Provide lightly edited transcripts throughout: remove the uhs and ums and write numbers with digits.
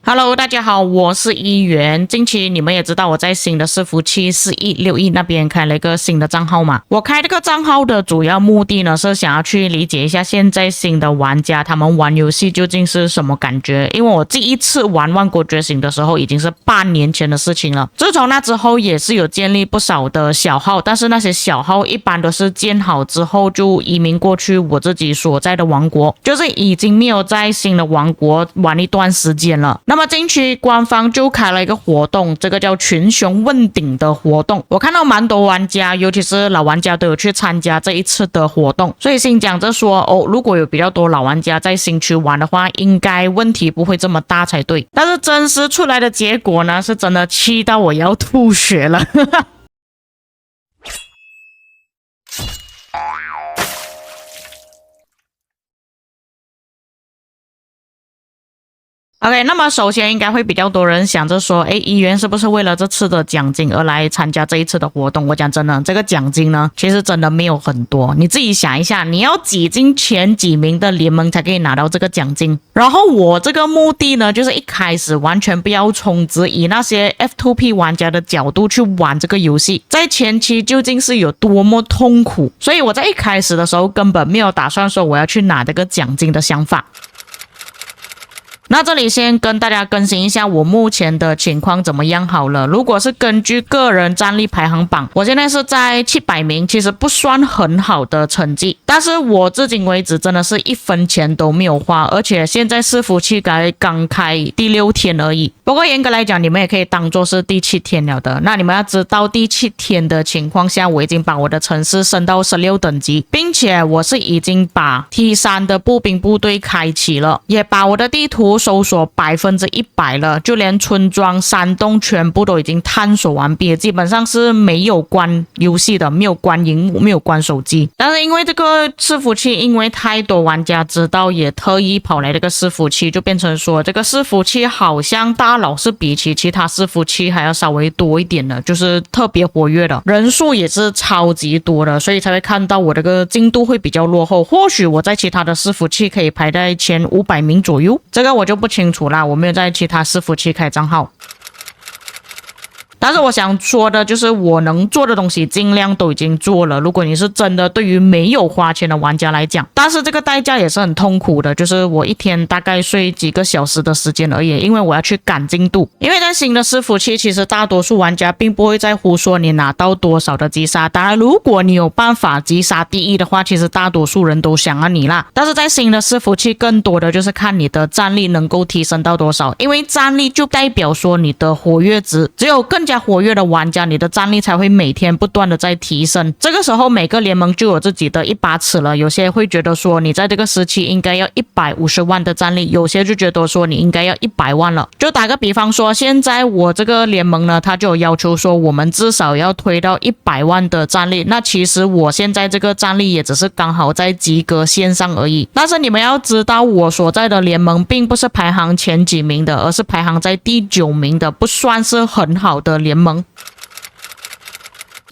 Hello，大家好，我是一元。近期你们也知道我在新的伺服器4161那边开了一个新的账号嘛。我开这个账号的主要目的呢，是想要去理解一下现在新的玩家他们玩游戏究竟是什么感觉。因为我第一次玩《万国觉醒》的时候已经是8年前的事情了。自从那之后也是有建立不少的小号，但是那些小号一般都是建好之后就移民过去我自己所在的王国，就是已经没有在新的王国玩一段时间了。那么近期官方就开了一个活动，这个叫群雄问鼎的活动。我看到蛮多玩家，尤其是老玩家都有去参加这一次的活动，所以心讲着说如果有比较多老玩家在新区玩的话，应该问题不会这么大才对。但是真实出来的结果呢，是真的气到我要吐血了OK， 那么首先应该会比较多人想着说，一元是不是为了这次的奖金而来参加这一次的活动？我讲真的，这个奖金呢，其实真的没有很多。你自己想一下，你要挤进前几名的联盟才可以拿到这个奖金。然后我这个目的呢，就是一开始完全不要从只以那些 F2P 玩家的角度去玩这个游戏，在前期究竟是有多么痛苦。所以我在一开始的时候根本没有打算说我要去拿这个奖金的想法。那这里先跟大家更新一下我目前的情况怎么样好了。如果是根据个人战力排行榜，我现在是在700名，其实不算很好的成绩，但是我至今为止真的是1分钱都没有花，而且现在伺服器刚开第6天而已。不过严格来讲，你们也可以当作是第7天了的。那你们要知道，第7天的情况下，我已经把我的城市升到16等级，并且我是已经把 T3 的步兵部队开启了，也把我的地图搜索100%了，就连村庄、山洞全部都已经探索完毕，基本上是没有关游戏的，没有关荧幕，没有关手机。但是因为这个伺服器，因为太多玩家知道，也特意跑来这个伺服器，就变成说这个伺服器好像大佬是比起其他伺服器还要稍微多一点的，就是特别活跃的，人数也是超级多的，所以才会看到我这个进度会比较落后。或许我在其他的伺服器可以排在前500名左右，这个我就不清楚啦，我没有在其他伺服器开账号。但是我想说的就是，我能做的东西尽量都已经做了。如果你是真的对于没有花钱的玩家来讲，但是这个代价也是很痛苦的，就是我一天大概睡几个小时的时间而已，因为我要去赶进度。因为在新的伺服器，其实大多数玩家并不会在乎说你拿到多少的击杀，当然如果你有办法击杀第一的话，其实大多数人都想要你啦。但是在新的伺服器，更多的就是看你的战力能够提升到多少，因为战力就代表说你的活跃值，只有更加活跃的玩家，你的战力才会每天不断的在提升。这个时候每个联盟就有自己的一把尺了，有些会觉得说你在这个时期应该要150万的战力，有些就觉得说你应该要100万了。就打个比方说，现在我这个联盟呢，它就有要求说我们至少要推到100万的战力，那其实我现在这个战力也只是刚好在及格线上而已。但是你们要知道，我所在的联盟并不是排行前几名的，而是排行在第9名的，不算是很好的联盟。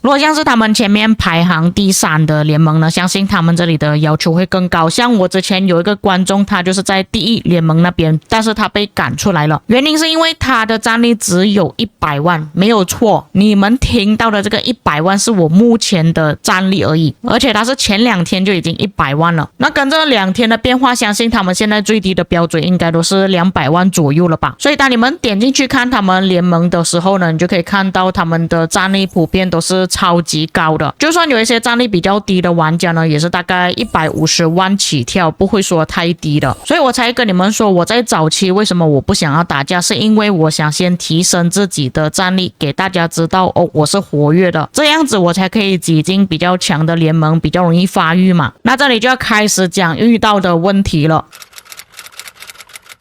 如果像是他们前面排行第3的联盟呢，相信他们这里的要求会更高。像我之前有一个观众，他就是在第1联盟那边，但是他被赶出来了，原因是因为他的战力只有100万，没有错，你们听到的这个100万是我目前的战力而已，而且他是前2天就已经100万了。那跟这2天的变化，相信他们现在最低的标准应该都是200万左右了吧。所以当你们点进去看他们联盟的时候呢，你就可以看到他们的战力普遍都是超级高的，就算有一些战力比较低的玩家呢，也是大概150万起跳，不会说太低的。所以我才跟你们说，我在早期为什么我不想要打架，是因为我想先提升自己的战力，给大家知道我是活跃的，这样子我才可以挤进比较强的联盟，比较容易发育嘛。那这里就要开始讲遇到的问题了。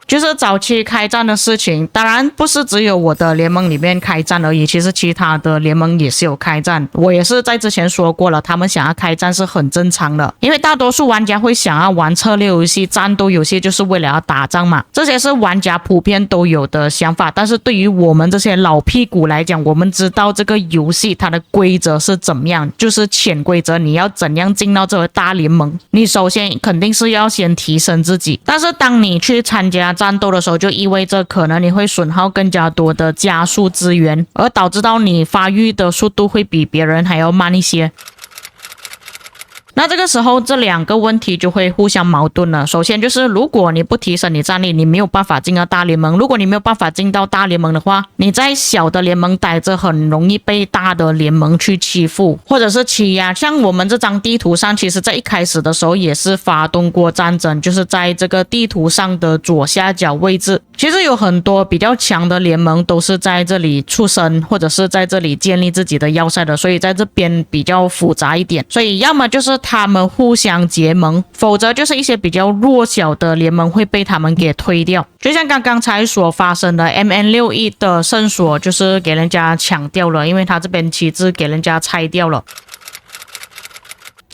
就是早期开战的事情，当然不是只有我的联盟里面开战而已，其实其他的联盟也是有开战。我也是在之前说过了，他们想要开战是很正常的，因为大多数玩家会想要玩策略游戏、战斗游戏，就是为了要打仗嘛，这些是玩家普遍都有的想法。但是对于我们这些老屁股来讲，我们知道这个游戏它的规则是怎么样，就是潜规则，你要怎样进到这个大联盟，你首先肯定是要先提升自己。但是当你去参加战斗的时候，就意味着可能你会损耗更加多的加速资源，而导致到你发育的速度会比别人还要慢一些。那这个时候这两个问题就会互相矛盾了。首先就是如果你不提升你战力，你没有办法进到大联盟。如果你没有办法进到大联盟的话，你在小的联盟待着很容易被大的联盟去欺负或者是欺压。像我们这张地图上，其实在一开始的时候也是发动过战争，就是在这个地图上的左下角位置，其实有很多比较强的联盟都是在这里出生或者是在这里建立自己的要塞的，所以在这边比较复杂一点。所以要么就是他们互相结盟，否则就是一些比较弱小的联盟会被他们给推掉。就像刚才所发生的 MN61 的圣所就是给人家抢掉了，因为他这边旗帜给人家拆掉了。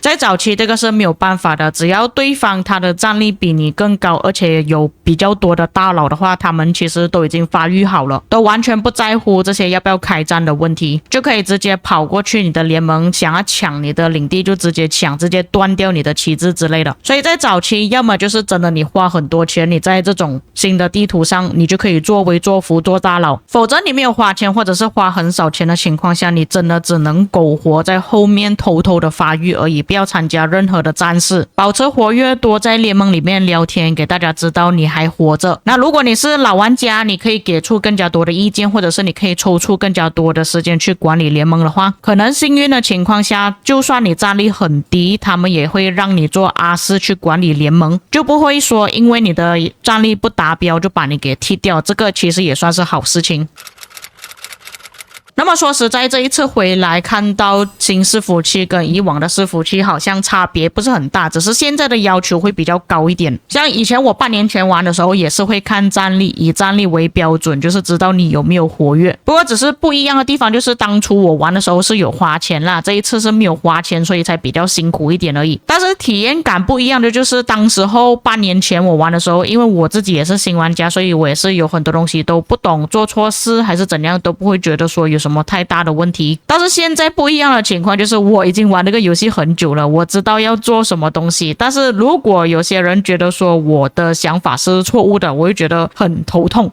在早期这个是没有办法的，只要对方他的战力比你更高，而且有比较多的大佬的话，他们其实都已经发育好了，都完全不在乎这些要不要开战的问题，就可以直接跑过去你的联盟，想要抢你的领地就直接抢，直接断掉你的旗帜之类的。所以在早期要么就是真的你花很多钱，你在这种新的地图上你就可以作威作福做大佬，否则你没有花钱或者是花很少钱的情况下，你真的只能苟活在后面偷偷的发育而已，不要参加任何的战事，保持活跃，多在联盟里面聊天，给大家知道你还活着。那如果你是老玩家，你可以给出更加多的意见，或者是你可以抽出更加多的时间去管理联盟的话，可能幸运的情况下，就算你战力很低，他们也会让你做R4去管理联盟，就不会说因为你的战力不达标就把你给踢掉，这个其实也算是好事情。那么说实在，这一次回来看到新伺服器跟以往的伺服器好像差别不是很大，只是现在的要求会比较高一点。像以前我半年前玩的时候也是会看战力，以战力为标准，就是知道你有没有活跃。不过只是不一样的地方就是当初我玩的时候是有花钱啦，这一次是没有花钱，所以才比较辛苦一点而已。但是体验感不一样的就是当时候半年前我玩的时候，因为我自己也是新玩家，所以我也是有很多东西都不懂，做错事还是怎样都不会觉得说有什么太大的问题。但是现在不一样的情况就是我已经玩这个游戏很久了，我知道要做什么东西，但是如果有些人觉得说我的想法是错误的，我会觉得很头痛。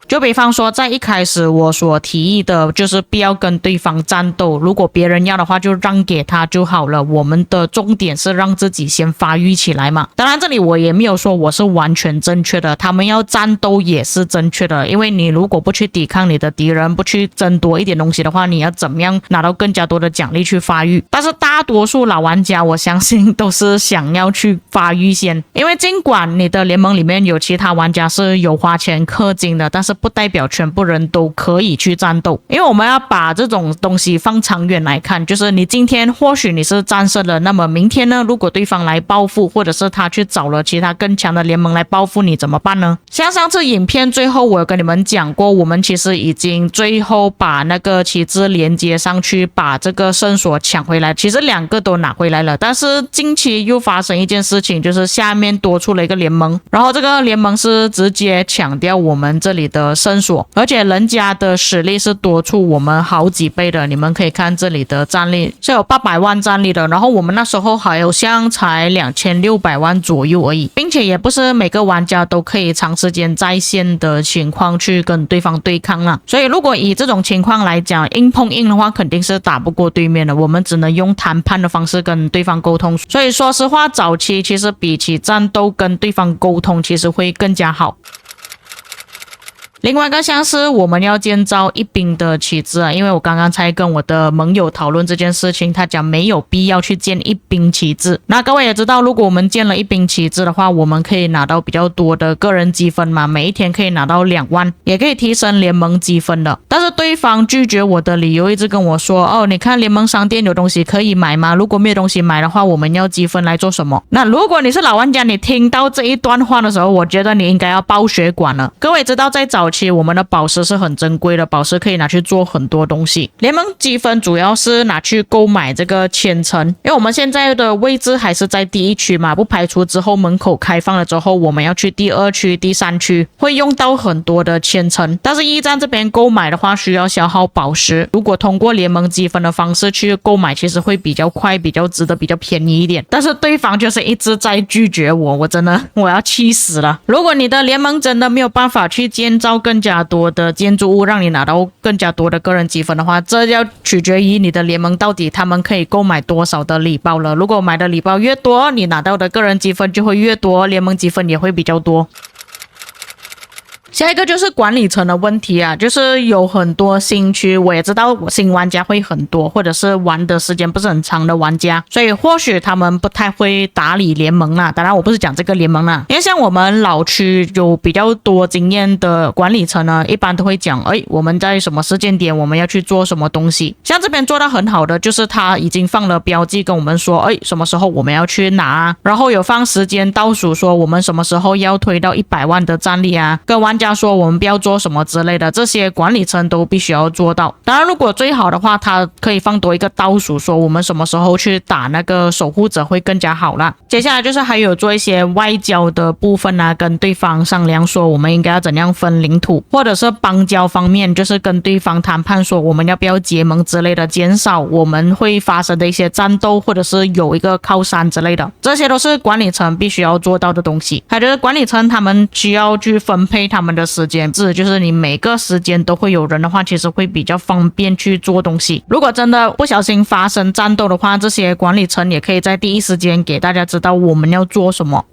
就比方说在一开始我所提议的就是不要跟对方战斗，如果别人要的话就让给他就好了，我们的重点是让自己先发育起来嘛。当然这里我也没有说我是完全正确的，他们要战斗也是正确的，因为你如果不去抵抗你的敌人，不去争夺一点东西的话，你要怎么样拿到更加多的奖励去发育。但是大多数老玩家我相信都是想要去发育先，因为尽管你的联盟里面有其他玩家是有花钱氪金的，但是不代表全部人都可以去战斗，因为我们要把这种东西放长远来看，就是你今天或许你是战胜了，那么明天呢，如果对方来报复，或者是他去找了其他更强的联盟来报复你，怎么办呢？像上次影片最后我有跟你们讲过，我们其实已经最后把那个旗帜连接上去，把这个圣所抢回来，其实两个都拿回来了。但是近期又发生一件事情，就是下面多出了一个联盟，然后这个联盟是直接抢掉我们这里的圣所，而且人家的实力是多出我们好几倍的。你们可以看这里的战力是有800万战力的，然后我们那时候好像才2600万左右而已，并且也不是每个玩家都可以长时间在线的情况去跟对方对抗啦。所以如果以这种情况来讲，硬碰硬的话肯定是打不过对面的，我们只能用谈判的方式跟对方沟通。所以说实话，早期其实比起战斗跟对方沟通其实会更加好。另外一个像是我们要建造一兵的旗帜啊，因为我刚刚才跟我的盟友讨论这件事情，他讲没有必要去建一兵旗帜。那各位也知道，如果我们建了一兵旗帜的话，我们可以拿到比较多的个人积分嘛，每一天可以拿到2万，也可以提升联盟积分的。但是对方拒绝我的理由一直跟我说，哦，你看联盟商店有东西可以买吗？如果没有东西买的话，我们要积分来做什么？那如果你是老玩家，你听到这一段话的时候，我觉得你应该要爆血管了。各位知道在早期期我们的宝石是很珍贵的，宝石可以拿去做很多东西。联盟积分主要是拿去购买这个签证，因为我们现在的位置还是在第一区嘛，不排除之后门口开放了之后我们要去第二区、第三区，会用到很多的签证。但是驿站这边购买的话需要消耗宝石，如果通过联盟积分的方式去购买，其实会比较快、比较值得、比较便宜一点。但是对方就是一直在拒绝我真的我要气死了。如果你的联盟真的没有办法去建造更加多的建筑物，让你拿到更加多的个人积分的话，这要取决于你的联盟到底他们可以购买多少的礼包了。如果买的礼包越多，你拿到的个人积分就会越多，联盟积分也会比较多。下一个就是管理层的问题啊，就是有很多新区，我也知道新玩家会很多，或者是玩的时间不是很长的玩家，所以或许他们不太会打理联盟啦。当然我不是讲这个联盟啦，因为像我们老区有比较多经验的管理层呢，一般都会讲我们在什么时间点我们要去做什么东西。像这边做到很好的就是他已经放了标记跟我们说什么时候我们要去拿，然后有放时间倒数说我们什么时候要推到100万的战力啊，跟玩家说我们不要做什么之类的，这些管理层都必须要做到。当然如果最好的话，他可以放多一个倒数说我们什么时候去打那个守护者会更加好啦。接下来就是还有做一些外交的部分啊，跟对方商量说我们应该要怎样分领土，或者是邦交方面就是跟对方谈判说我们要不要结盟之类的，减少我们会发生的一些战斗，或者是有一个靠山之类的，这些都是管理层必须要做到的东西。还有就是管理层他们需要去分配他们的时间，就是你每个时间都会有人的话，其实会比较方便去做东西。如果真的不小心发生战斗的话，这些管理层也可以在第一时间给大家知道我们要做什么。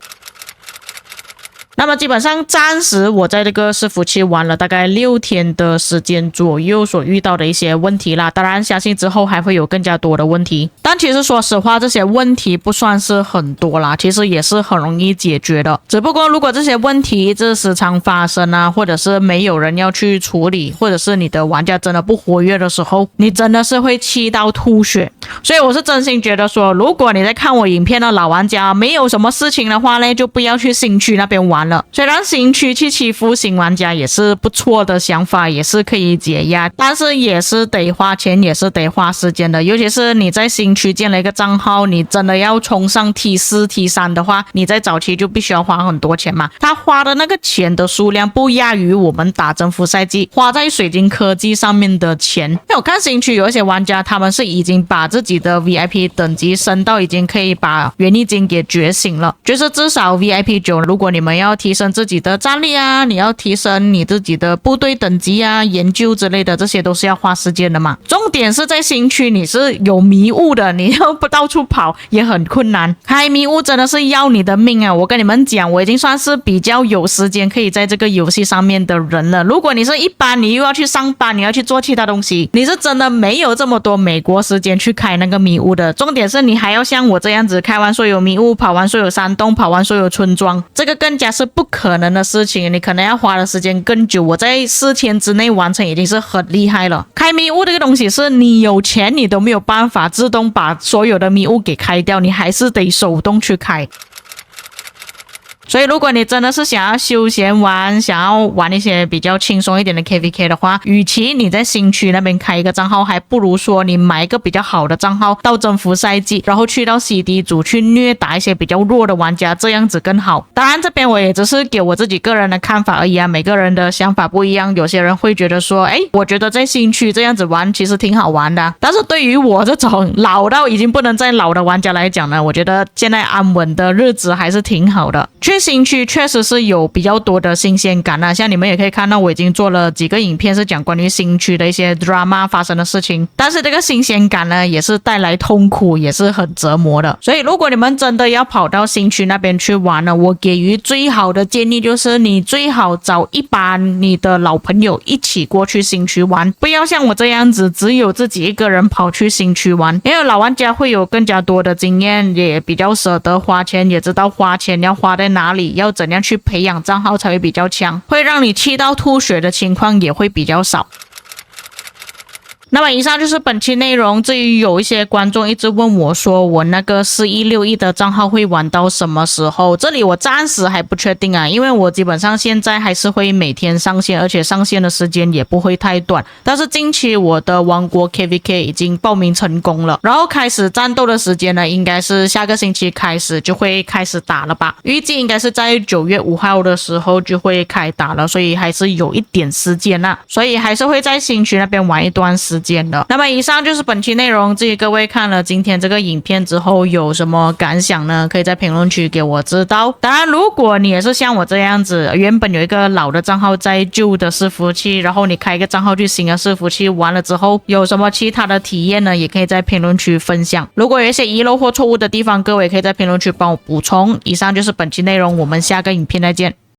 那么基本上暂时我在这个伺服器玩了大概6天的时间左右所遇到的一些问题啦，当然相信之后还会有更加多的问题，但其实说实话这些问题不算是很多啦，其实也是很容易解决的。只不过如果这些问题一直时常发生啊，或者是没有人要去处理，或者是你的玩家真的不活跃的时候，你真的是会气到吐血。所以我是真心觉得说，如果你在看我影片的老玩家没有什么事情的话呢，就不要去新区那边玩了。虽然新区去欺负新玩家也是不错的想法，也是可以解压，但是也是得花钱，也是得花时间的。尤其是你在新区建了一个账号，你真的要冲上 T4 T3 的话，你在早期就必须要花很多钱嘛。他花的那个钱的数量不亚于我们打征服赛季花在水晶科技上面的钱。因为我看新区有一些玩家他们是已经把自己的 VIP 等级升到已经可以把元力金给觉醒了，就是至少 VIP 9，如果你们要提升自己的战力啊，你要提升你自己的部队等级啊，研究之类的，这些都是要花时间的嘛。重点是在新区你是有迷雾的，你要不到处跑也很困难，开迷雾真的是要你的命啊。我跟你们讲，我已经算是比较有时间可以在这个游戏上面的人了。如果你是一般，你又要去上班，你要去做其他东西，你是真的没有这么多美国时间去开那个迷雾的。重点是你还要像我这样子开完所有迷雾，跑完所有山洞，跑完所有村庄，这个更加是不可能的事情，你可能要花的时间更久。我在4天之内完成已经是很厉害了。开迷雾这个东西是你有钱你都没有办法自动把所有的迷雾给开掉，你还是得手动去开。所以如果你真的是想要休闲玩，想要玩一些比较轻松一点的 KVK 的话，与其你在新区那边开一个账号，还不如说你买一个比较好的账号到征服赛季，然后去到 CD 组去虐打一些比较弱的玩家，这样子更好。当然这边我也只是给我自己个人的看法而已啊，每个人的想法不一样。有些人会觉得说我觉得在新区这样子玩其实挺好玩的，但是对于我这种老到已经不能再老的玩家来讲呢，我觉得现在安稳的日子还是挺好的。去新区确实是有比较多的新鲜感啊，像你们也可以看到我已经做了几个影片是讲关于新区的一些 drama 发生的事情，但是这个新鲜感呢也是带来痛苦，也是很折磨的。所以如果你们真的要跑到新区那边去玩呢，我给予最好的建议就是你最好找一班你的老朋友一起过去新区玩，不要像我这样子只有自己一个人跑去新区玩，因为老玩家会有更加多的经验，也比较舍得花钱，也知道花钱要花在哪里，要怎样去培养账号才会比较强，会让你气到吐血的情况也会比较少。那么以上就是本期内容。至于有一些观众一直问我说我那个4161的账号会玩到什么时候，这里我暂时还不确定啊，因为我基本上现在还是会每天上线，而且上线的时间也不会太短。但是近期我的王国 KVK 已经报名成功了，然后开始战斗的时间呢，应该是下个星期开始就会开始打了吧，预计应该是在9月5号的时候就会开打了，所以还是有一点时间啦，所以还是会在新区那边玩一段时间的。那么以上就是本期内容，至于各位看了今天这个影片之后有什么感想呢？可以在评论区给我知道。当然如果你也是像我这样子，原本有一个老的账号在旧的伺服器，然后你开一个账号去新的伺服器玩了之后有什么其他的体验呢，也可以在评论区分享。如果有一些遗漏或错误的地方，各位可以在评论区帮我补充。以上就是本期内容，我们下个影片再见。